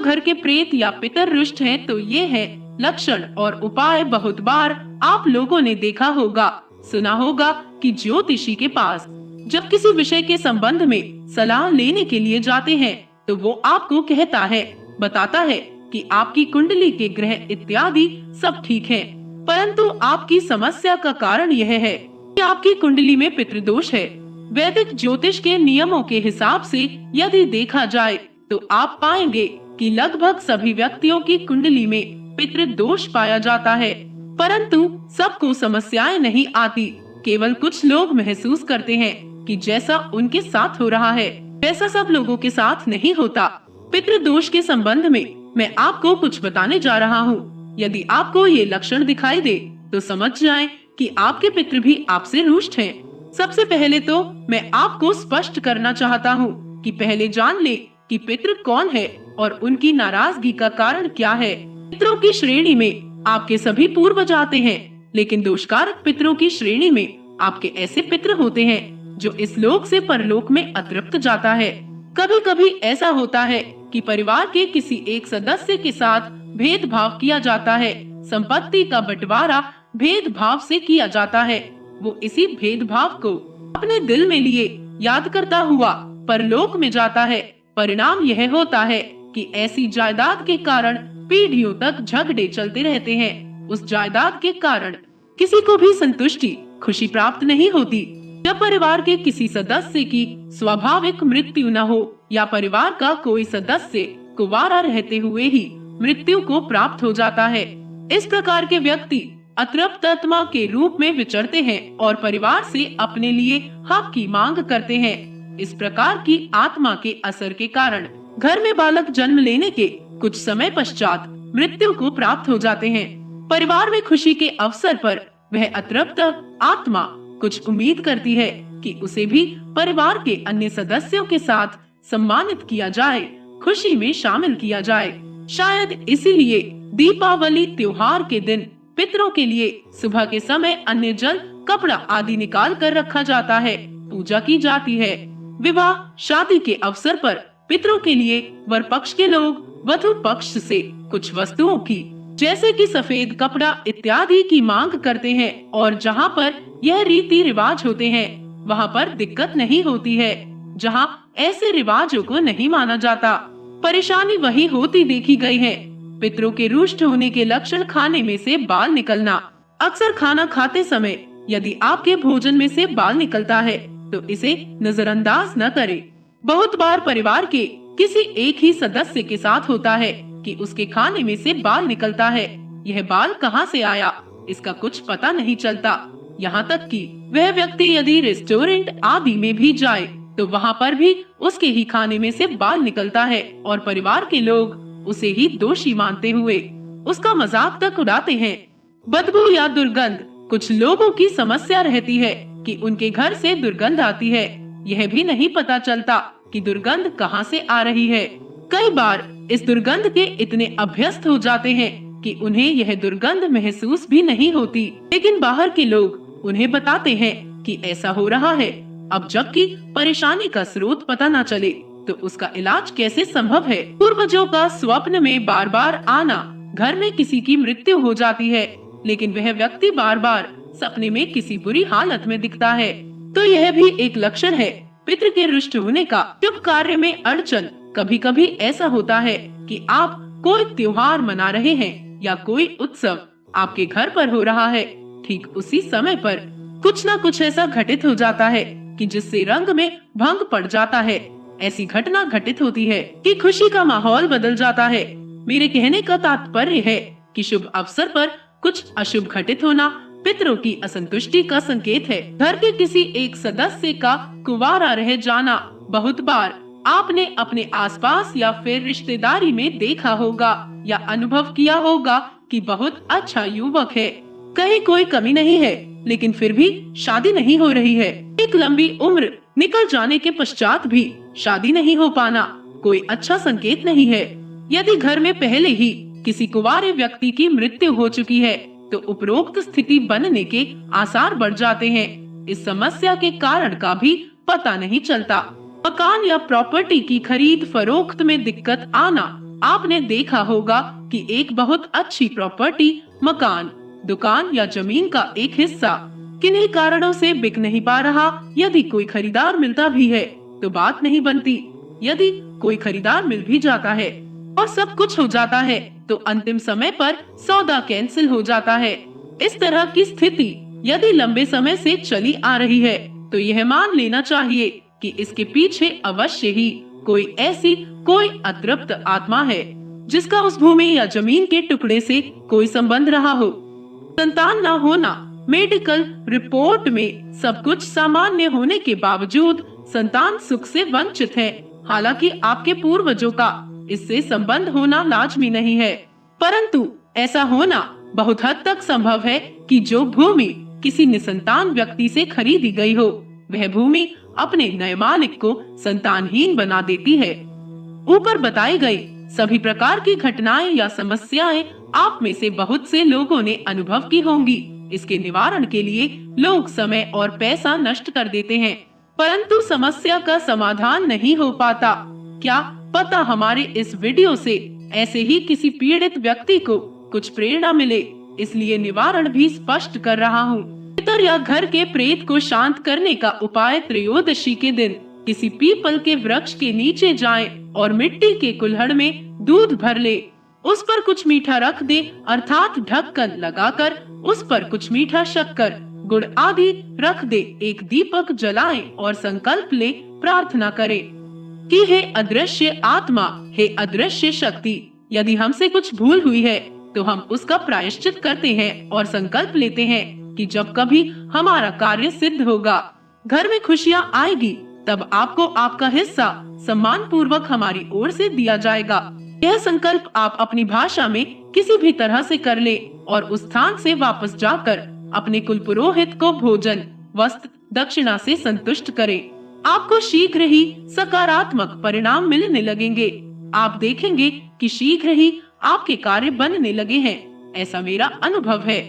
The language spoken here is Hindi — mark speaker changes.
Speaker 1: घर के प्रेत या पितर रुष्ट हैं, तो ये है लक्षण और उपाय। बहुत बार आप लोगों ने देखा होगा, सुना होगा कि ज्योतिषी के पास जब किसी विषय के संबंध में सलाह लेने के लिए जाते हैं तो वो आपको कहता है, बताता है कि आपकी कुंडली के ग्रह इत्यादि सब ठीक है, परंतु आपकी समस्या का कारण यह है कि आपकी कुंडली में पितृदोष है। वैदिक ज्योतिष के नियमों के हिसाब से यदि देखा जाए तो आप पाएंगे कि लगभग सभी व्यक्तियों की कुंडली में पितृदोष पाया जाता है, परंतु सबको समस्याएं नहीं आती। केवल कुछ लोग महसूस करते हैं कि जैसा उनके साथ हो रहा है वैसा सब लोगों के साथ नहीं होता। पितृदोष के संबंध में मैं आपको कुछ बताने जा रहा हूँ। यदि आपको ये लक्षण दिखाई दे तो समझ जाएं कि आपके पितृ भी आपसे रुष्ट हैं। सबसे पहले तो मैं आपको स्पष्ट करना चाहता हूँ कि पहले जान ले कि पितृ कौन है और उनकी नाराजगी का कारण क्या है। पितरों की श्रेणी में आपके सभी पूर्वज आते हैं, लेकिन दोषकारक पितरों की श्रेणी में आपके ऐसे पितृ होते हैं जो इस लोक से परलोक में अतृप्त जाता है। कभी कभी ऐसा होता है कि परिवार के किसी एक सदस्य के साथ भेदभाव किया जाता है। संपत्ति का बंटवारा भेदभाव से किया जाता है। वो इसी भेदभाव को अपने दिल में लिए याद करता हुआ परलोक में जाता है। परिणाम यह होता है कि ऐसी जायदाद के कारण पीढ़ियों तक झगड़े चलते रहते हैं। उस जायदाद के कारण किसी को भी संतुष्टि, खुशी प्राप्त नहीं होती। जब परिवार के किसी सदस्य की स्वाभाविक मृत्यु न हो या परिवार का कोई सदस्य कुंवारा रहते हुए ही मृत्यु को प्राप्त हो जाता है, इस प्रकार के व्यक्ति अतृप्त आत्मा के रूप में विचरते हैं और परिवार से अपने लिए हक की मांग करते हैं। इस प्रकार की आत्मा के असर के कारण घर में बालक जन्म लेने के कुछ समय पश्चात मृत्यु को प्राप्त हो जाते हैं। परिवार में खुशी के अवसर पर वह अतृप्त आत्मा कुछ उम्मीद करती है कि उसे भी परिवार के अन्य सदस्यों के साथ सम्मानित किया जाए, खुशी में शामिल किया जाए। शायद इसीलिए दीपावली त्योहार के दिन पितरों के लिए सुबह के समय अन्न जल, कपड़ा आदि निकाल कर रखा जाता है, पूजा की जाती है। विवाह शादी के अवसर पर पितरों के लिए वर पक्ष के लोग वधु पक्ष से कुछ वस्तुओं की, जैसे कि सफेद कपड़ा इत्यादि की मांग करते हैं, और जहाँ पर यह रीति रिवाज होते हैं वहाँ पर दिक्कत नहीं होती है। जहाँ ऐसे रिवाजों को नहीं माना जाता, परेशानी वही होती देखी गई है। पितरों के रुष्ट होने के लक्षण खाने में से बाल निकलना। अक्सर खाना खाते समय यदि आपके भोजन में से बाल निकलता है तो इसे नजरअंदाज न करें। बहुत बार परिवार के किसी एक ही सदस्य के साथ होता है कि उसके खाने में से बाल निकलता है। यह बाल कहाँ से आया इसका कुछ पता नहीं चलता। यहाँ तक कि वह व्यक्ति यदि रेस्टोरेंट आदि में भी जाए तो वहाँ पर भी उसके ही खाने में से बाल निकलता है और परिवार के लोग उसे ही दोषी मानते हुए उसका मजाक तक उड़ाते हैं। बदबू या दुर्गंध, कुछ लोगों की समस्या रहती है कि उनके घर से दुर्गंध आती है। यह भी नहीं पता चलता कि दुर्गंध कहाँ से आ रही है। कई बार इस दुर्गंध के इतने अभ्यस्त हो जाते हैं कि उन्हें यह दुर्गंध महसूस भी नहीं होती, लेकिन बाहर के लोग उन्हें बताते हैं कि ऐसा हो रहा है। अब जबकि परेशानी का स्रोत पता न चले तो उसका इलाज कैसे संभव है। पूर्वजों का स्वप्न में बार बार आना। घर में किसी की मृत्यु हो जाती है लेकिन वह व्यक्ति बार बार सपने में किसी बुरी हालत में दिखता है, तो यह भी एक लक्षण है पितृ के रुष्ट होने का। शुभ कार्य में अड़चन। कभी कभी ऐसा होता है कि आप कोई त्योहार मना रहे हैं या कोई उत्सव आपके घर पर हो रहा है, ठीक उसी समय पर कुछ न कुछ ऐसा घटित हो जाता है कि जिससे रंग में भंग पड़ जाता है। ऐसी घटना घटित होती है कि खुशी का माहौल बदल जाता है। मेरे कहने का तात्पर्य है कि शुभ अवसर पर कुछ अशुभ घटित होना पितरों की असंतुष्टि का संकेत है। घर के किसी एक सदस्य का कुंवारा रह जाना बहुत बार आपने अपने आसपास या फिर रिश्तेदारी में देखा होगा या अनुभव किया होगा कि बहुत अच्छा युवक है, कहीं कोई कमी नहीं है, लेकिन फिर भी शादी नहीं हो रही है। एक लंबी उम्र निकल जाने के पश्चात भी शादी नहीं हो पाना कोई अच्छा संकेत नहीं है। यदि घर में पहले ही किसी कुंवारे व्यक्ति की मृत्यु हो चुकी है तो उपरोक्त स्थिति बनने के आसार बढ़ जाते हैं। इस समस्या के कारण का भी पता नहीं चलता। मकान या प्रॉपर्टी की खरीद फरोख्त में दिक्कत आना, आपने देखा होगा कि एक बहुत अच्छी प्रॉपर्टी, मकान, दुकान या जमीन का एक हिस्सा किन्हीं कारणों से बिक नहीं पा रहा। यदि कोई खरीदार मिलता भी है तो बात नहीं बनती। यदि कोई खरीदार मिल भी जाता है और सब कुछ हो जाता है तो अंतिम समय पर सौदा कैंसिल हो जाता है। इस तरह की स्थिति यदि लंबे समय से चली आ रही है तो यह मान लेना चाहिए कि इसके पीछे अवश्य ही कोई अतृप्त आत्मा है जिसका उस भूमि या जमीन के टुकड़े से कोई संबंध रहा हो। संतान न होना, मेडिकल रिपोर्ट में सब कुछ सामान्य होने के बावजूद संतान सुख से वंचित है। हालांकि आपके पूर्वजों का इससे संबंध होना लाजमी नहीं है, परंतु ऐसा होना बहुत हद तक संभव है कि जो भूमि किसी निसंतान व्यक्ति से खरीदी गई हो, वह भूमि अपने नए मालिक को संतानहीन बना देती है। ऊपर बताई गई सभी प्रकार की घटनाएं या समस्याएं आप में से बहुत से लोगों ने अनुभव की होंगी। इसके निवारण के लिए लोग समय और पैसा नष्ट कर देते हैं, परंतु समस्या का समाधान नहीं हो पाता। क्या पता हमारे इस वीडियो से ऐसे ही किसी पीड़ित व्यक्ति को कुछ प्रेरणा मिले, इसलिए निवारण भी स्पष्ट कर रहा हूँ। पितर या घर के प्रेत को शांत करने का उपाय त्रयोदशी के दिन किसी पीपल के वृक्ष के नीचे जाएं और मिट्टी के कुल्हड़ में दूध भर ले, उस पर कुछ मीठा रख दे, अर्थात ढक्कन लगाकर उस पर कुछ मीठा शक्कर, गुड़ आदि रख दे, एक दीपक जलाएं और संकल्प ले, प्रार्थना करें कि हे अदृश्य आत्मा, हे अदृश्य शक्ति, यदि हमसे कुछ भूल हुई है तो हम उसका प्रायश्चित करते हैं और संकल्प लेते हैं कि जब कभी हमारा कार्य सिद्ध होगा, घर में खुशियाँ आएगी, तब आपको आपका हिस्सा सम्मान पूर्वक हमारी ओर से दिया जाएगा। यह संकल्प आप अपनी भाषा में किसी भी तरह से कर ले और उस स्थान से वापस जाकर अपने कुल पुरोहित को भोजन, वस्त्र, दक्षिणा से संतुष्ट करें। आपको शीघ्र ही सकारात्मक परिणाम मिलने लगेंगे। आप देखेंगे कि शीघ्र ही आपके कार्य बनने लगे हैं। ऐसा मेरा अनुभव है।